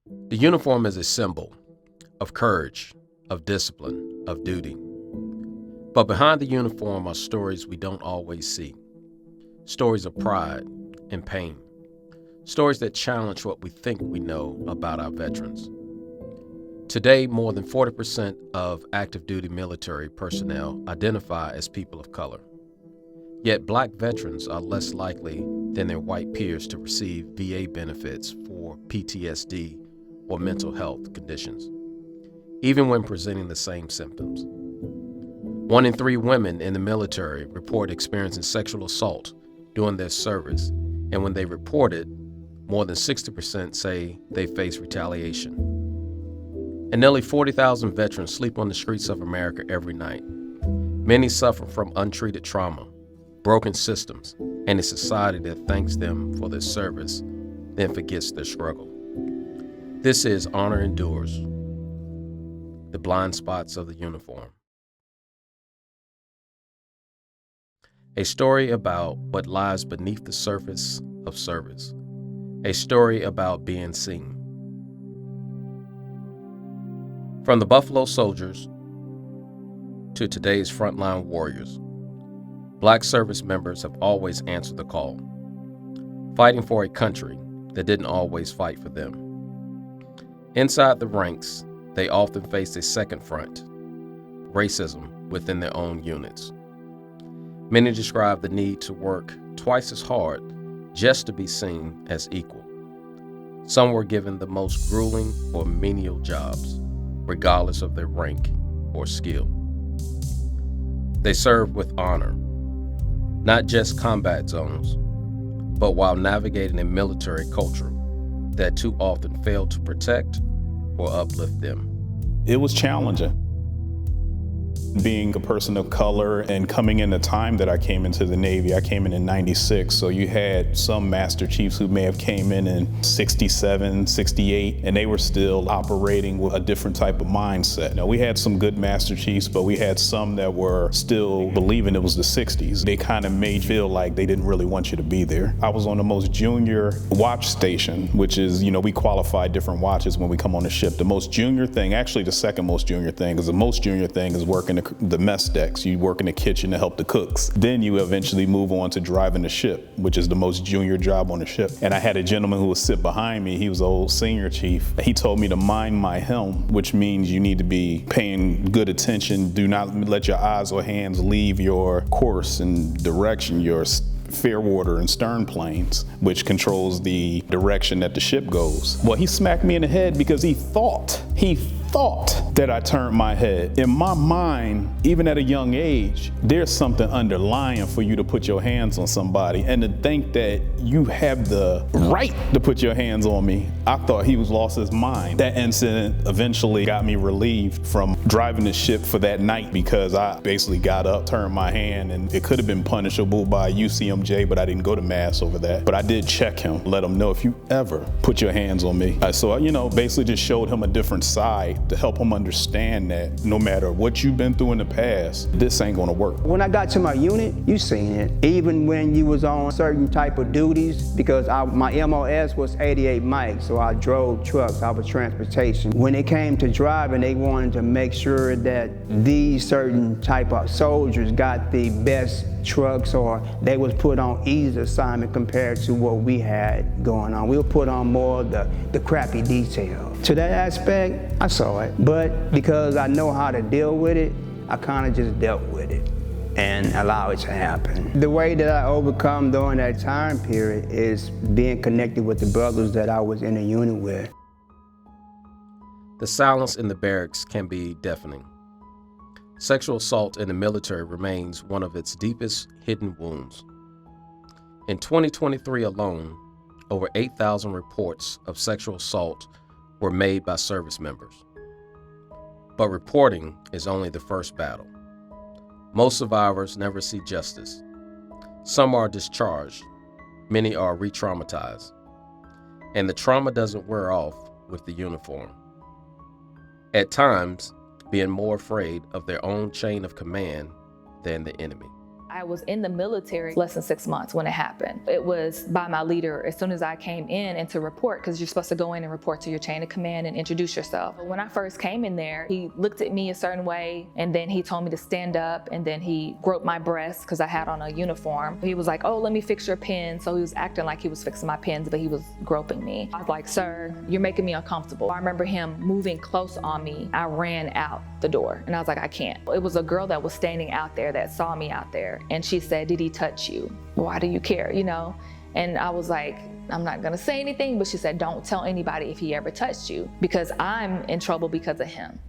The uniform is a symbol of courage, of discipline, of duty. But behind the uniform are stories we don't always see. Stories of pride and pain. Stories that challenge what we think we know about our veterans. Today, more than 40% of active duty military personnel identify as people of color. Yet Black veterans are less likely than their white peers to receive VA benefits for PTSD or mental health conditions, even when presenting the same symptoms. 1 in 3 women in the military report experiencing sexual assault during their service, and when they report it, more than 60% say they face retaliation. And nearly 40,000 veterans sleep on the streets of America every night. Many suffer from untreated trauma, broken systems, and a society that thanks them for their service, then forgets their struggle. This is Honor Endures, the blind spots of the uniform. A story about what lies beneath the surface of service. A story about being seen. From the Buffalo Soldiers to today's frontline warriors, Black service members have always answered the call, fighting for a country that didn't always fight for them. Inside the ranks, they often faced a second front, racism within their own units. Many describe the need to work twice as hard just to be seen as equal. Some were given the most grueling or menial jobs, regardless of their rank or skill. They served with honor, not just combat zones, but while navigating a military culture that too often failed to protect or uplift them. It was challenging. Being a person of color and coming in the time that I came into the Navy, I came in '96, so you had some Master Chiefs who may have came in '67, '68, and they were still operating with a different type of mindset. Now, we had some good Master Chiefs, but we had some that were still believing it was the '60s. They kind of made you feel like they didn't really want you to be there. I was on the most junior watch station, which is, we qualify different watches when we come on the ship. The most junior thing, actually the second most junior thing, because the most junior thing is working the mess decks. You work in the kitchen to help the cooks. Then you eventually move on to driving the ship, which is the most junior job on the ship. And I had a gentleman who would sit behind me. He was an old senior chief. He told me to mind my helm, which means you need to be paying good attention. Do not let your eyes or hands leave your course and direction, your fair water and stern planes, which controls the direction that the ship goes. Well, he smacked me in the head because he thought that I turned my head. In my mind, even at a young age, there's something underlying for you to put your hands on somebody, and to think that you have the right to put your hands on me, I thought he was lost his mind. That incident eventually got me relieved from driving the ship for that night, because I basically got up, turned my hand, and it could have been punishable by UCMJ, but I didn't go to mass over that. But I did check him, let him know, if you ever put your hands on me. So, basically just showed him a different side to help him understand that no matter what you've been through in the past, this ain't gonna work. When I got to my unit, you seen it. Even when you was on certain type of duties, because my MOS was 88 mics, so I drove trucks, I was transportation. When it came to driving, they wanted to make sure that these certain type of soldiers got the best trucks, or they was put on easy assignment compared to what we had going on. We were put on more of the crappy detail. To that aspect, I saw it, but because I know how to deal with it, I kind of just dealt with it and allow it to happen. The way that I overcome during that time period is being connected with the brothers that I was in a unit with. The silence in the barracks can be deafening. Sexual assault in the military remains one of its deepest hidden wounds. In 2023 alone, over 8,000 reports of sexual assault were made by service members. But reporting is only the first battle. Most survivors never see justice. Some are discharged, many are re-traumatized, and the trauma doesn't wear off with the uniform. At times, being more afraid of their own chain of command than the enemy. I was in the military less than 6 months when it happened. It was by my leader as soon as I came in and to report, because you're supposed to go in and report to your chain of command and introduce yourself. When I first came in there, he looked at me a certain way, and then he told me to stand up, and then he groped my breast because I had on a uniform. He was like, oh, let me fix your pins. So he was acting like he was fixing my pins, but he was groping me. I was like, sir, you're making me uncomfortable. I remember him moving close on me. I ran out the door, and I was like, I can't. It was a girl that was standing out there that saw me out there. And she said, did he touch you? Why do you care, you know? And I was like, I'm not gonna say anything, but she said, don't tell anybody if he ever touched you, because I'm in trouble because of him.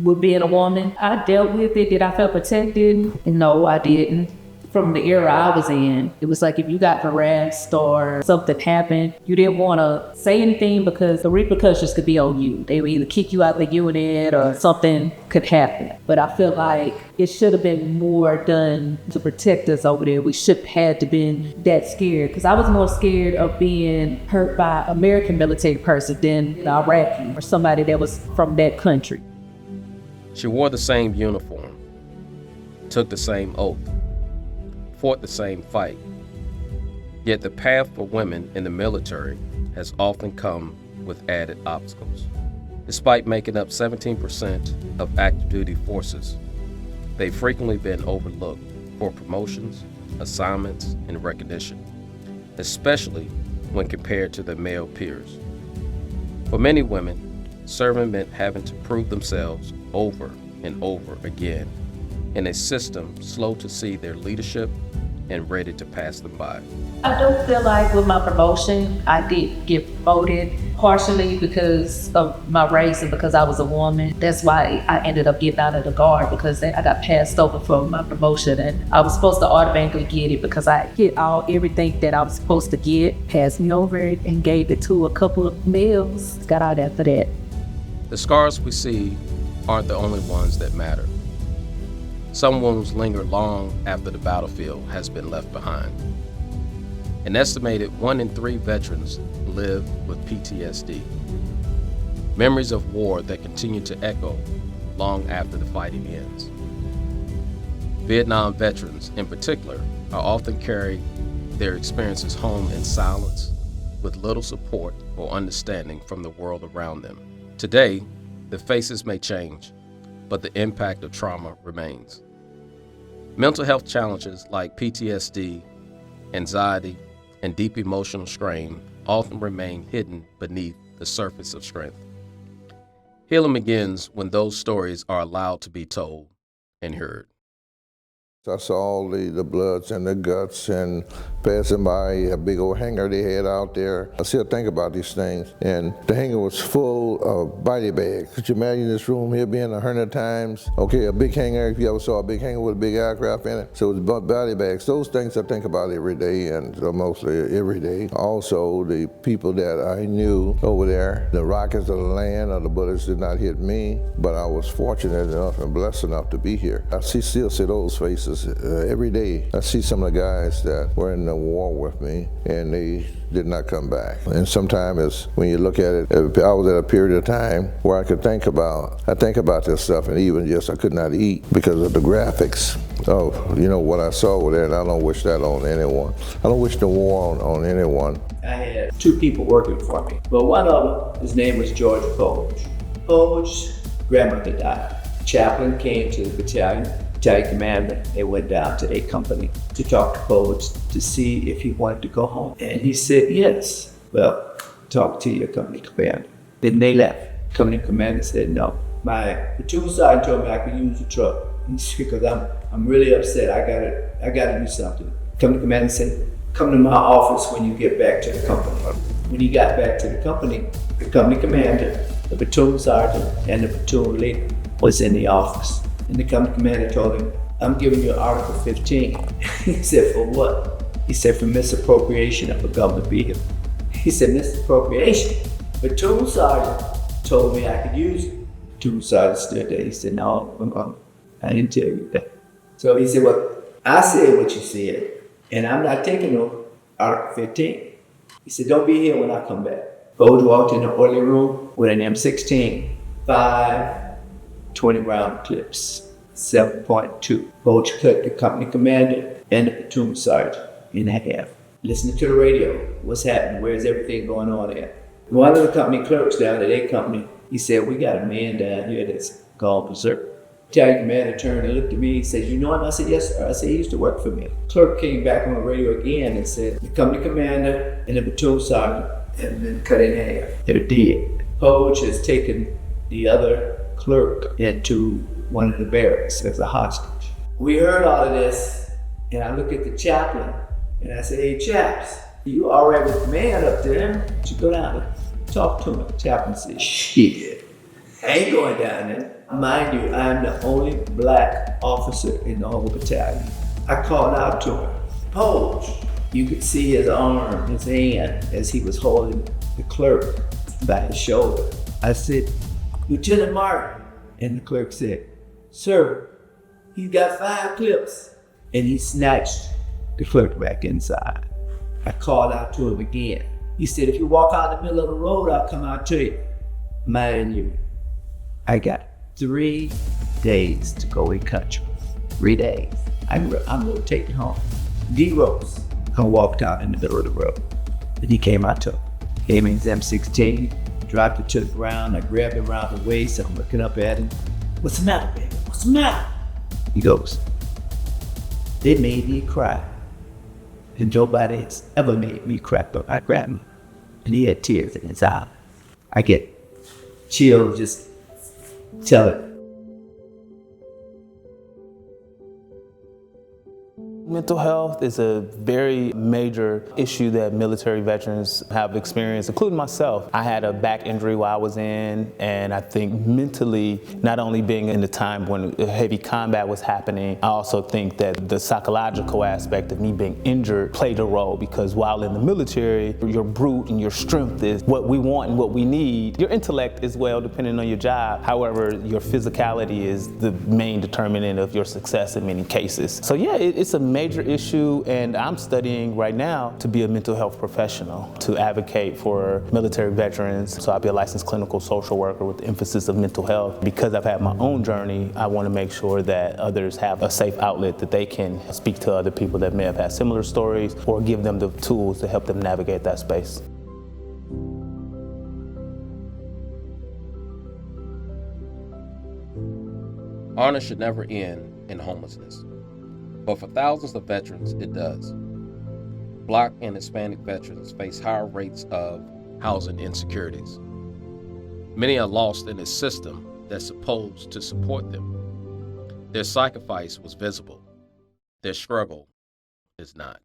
With being a woman, I dealt with it. Did I feel protected? No, I didn't. From the era I was in, it was like if you got harassed or something happened, you didn't want to say anything because the repercussions could be on you. They would either kick you out of the unit or something could happen. But I feel like it should have been more done to protect us over there. We shouldn't have had to been that scared, because I was more scared of being hurt by an American military person than an Iraqi or somebody that was from that country. She wore the same uniform, took the same oath, fought the same fight. Yet the path for women in the military has often come with added obstacles. Despite making up 17% of active duty forces, they've frequently been overlooked for promotions, assignments, and recognition, especially when compared to their male peers. For many women, serving meant having to prove themselves over and over again in a system slow to see their leadership and ready to pass them by. I don't feel like with my promotion, I did get promoted partially because of my race and because I was a woman. That's why I ended up getting out of the Guard, because I got passed over for my promotion, and I was supposed to automatically get it because I hit everything that I was supposed to get, passed me over it, and gave it to a couple of males. Got out after that. The scars we see aren't the only ones that matter. Some wounds linger long after the battlefield has been left behind. An estimated 1 in 3 veterans live with PTSD, memories of war that continue to echo long after the fighting ends. Vietnam veterans, in particular, are often carry their experiences home in silence, with little support or understanding from the world around them. Today, the faces may change, but the impact of trauma remains. Mental health challenges like PTSD, anxiety, and deep emotional strain often remain hidden beneath the surface of strength. Healing begins when those stories are allowed to be told and heard. I saw all the bloods and the guts and passing by a big old hangar they had out there. I still think about these things. And the hangar was full of body bags. Could you imagine this room here being 100 times? Okay, a big hangar, if you ever saw a big hangar with a big aircraft in it. So it was body bags. Those things I think about every day, and mostly every day. Also, the people that I knew over there, the rockets of the land or the bullets did not hit me, but I was fortunate enough and blessed enough to be here. I still see those faces every day. I see some of the guys that were in the war with me, and they did not come back. And sometimes when you look at it, I was at a period of time where I think about this stuff, and even just I could not eat because of the graphics of, you know, what I saw over there, and I don't wish that on anyone. I don't wish the war on anyone. I had 2 people working for me, but one of them, his name was George Poge. Poge's grandmother died. Chaplain came to the battalion commander. They went down to a company to talk to Poge to see if he wanted to go home. And he said, yes. Well, talk to your company commander. Then they left. Company commander said, no. My platoon sergeant told me I could use the truck. Because I'm really upset. I gotta do something. Company commander said, come to my office when you get back to the company. When he got back to the company commander, the platoon sergeant, and the platoon leader was in the office. And the company commander told him, I'm giving you Article 15. He said, for what? He said, for misappropriation of a government vehicle. He said, misappropriation? Platoon sergeant told me I could use it. Platoon sergeant stood there. He said, no, I didn't tell you that. So he said, well, I said what you said, and I'm not taking no Article 15. He said, don't be here when I come back. Poge walked in the orderly room with an M16, 5 20-round clips, 7.2. Coach cut the company commander and the platoon sergeant in half. Listening to the radio, what's happening, where's everything going on at? One of the company clerks down at a company, he said, we got a man down here that's gone berserk. Battalion commander turned and looked at me and said, you know him? I said, yes, sir. I said, he used to work for me. Clerk came back on the radio again and said, the company commander and the platoon sergeant have been cut in half. They're dead. Poach has taken the other clerk into one of the barracks as a hostage. We heard all of this, and I look at the chaplain, and I said, hey, chaps, you all right with the man up there? You go down and talk to him. The chaplain said, shit, I ain't going down there. Mind you, I'm the only black officer in the whole battalion. I called out to him, Poach. You could see his arm, his hand, as he was holding the clerk by his shoulder. I said, Lieutenant Martin. And the clerk said, sir, he's got 5 clips. And he snatched the clerk back inside. I called out to him again. He said, if you walk out in the middle of the road, I'll come out to you. Mind you, I got 3 days to go in country. 3 days. I'm rotating home. D-Rose walked out in the middle of the road. And he came out to him. Came in his M16, dropped it to the ground. I grabbed him around the waist. I'm looking up at him. What's the matter, baby? What's the matter? He goes, they made me cry. And nobody has ever made me cry, but I grabbed him. And he had tears in his eyes. I get chills just tell it. Mental health is a very major issue that military veterans have experienced, including myself. I had a back injury while I was in, and I think mentally, not only being in the time when heavy combat was happening, I also think that the psychological aspect of me being injured played a role, because while in the military, your brute and your strength is what we want and what we need. Your intellect as well, depending on your job. However, your physicality is the main determinant of your success in many cases. So yeah, it's a major issue, and I'm studying right now to be a mental health professional, to advocate for military veterans. So I'll be a licensed clinical social worker with the emphasis of mental health. Because I've had my own journey, I want to make sure that others have a safe outlet that they can speak to other people that may have had similar stories, or give them the tools to help them navigate that space. Honor should never end in homelessness. But for thousands of veterans, it does. Black and Hispanic veterans face higher rates of housing insecurities. Many are lost in a system that's supposed to support them. Their sacrifice was visible. Their struggle is not.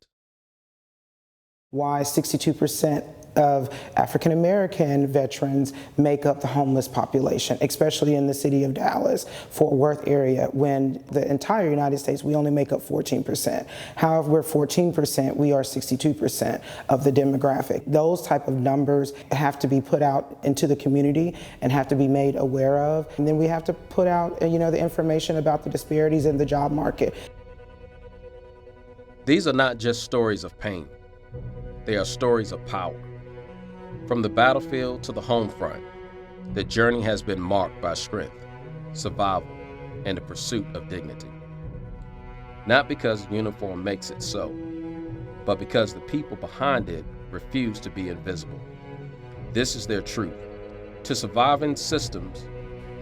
Why 62% of African American veterans make up the homeless population, especially in the city of Dallas, Fort Worth area, when the entire United States, we only make up 14%. However, we're 14%, we are 62% of the demographic. Those type of numbers have to be put out into the community and have to be made aware of. And then we have to put out, the information about the disparities in the job market. These are not just stories of pain. They are stories of power. From the battlefield to the home front, the journey has been marked by strength, survival, and the pursuit of dignity. Not because uniform makes it so, but because the people behind it refuse to be invisible. This is their truth, to survive in systems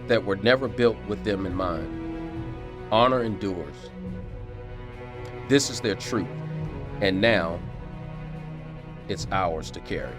that were never built with them in mind. Honor endures. This is their truth, and now it's ours to carry.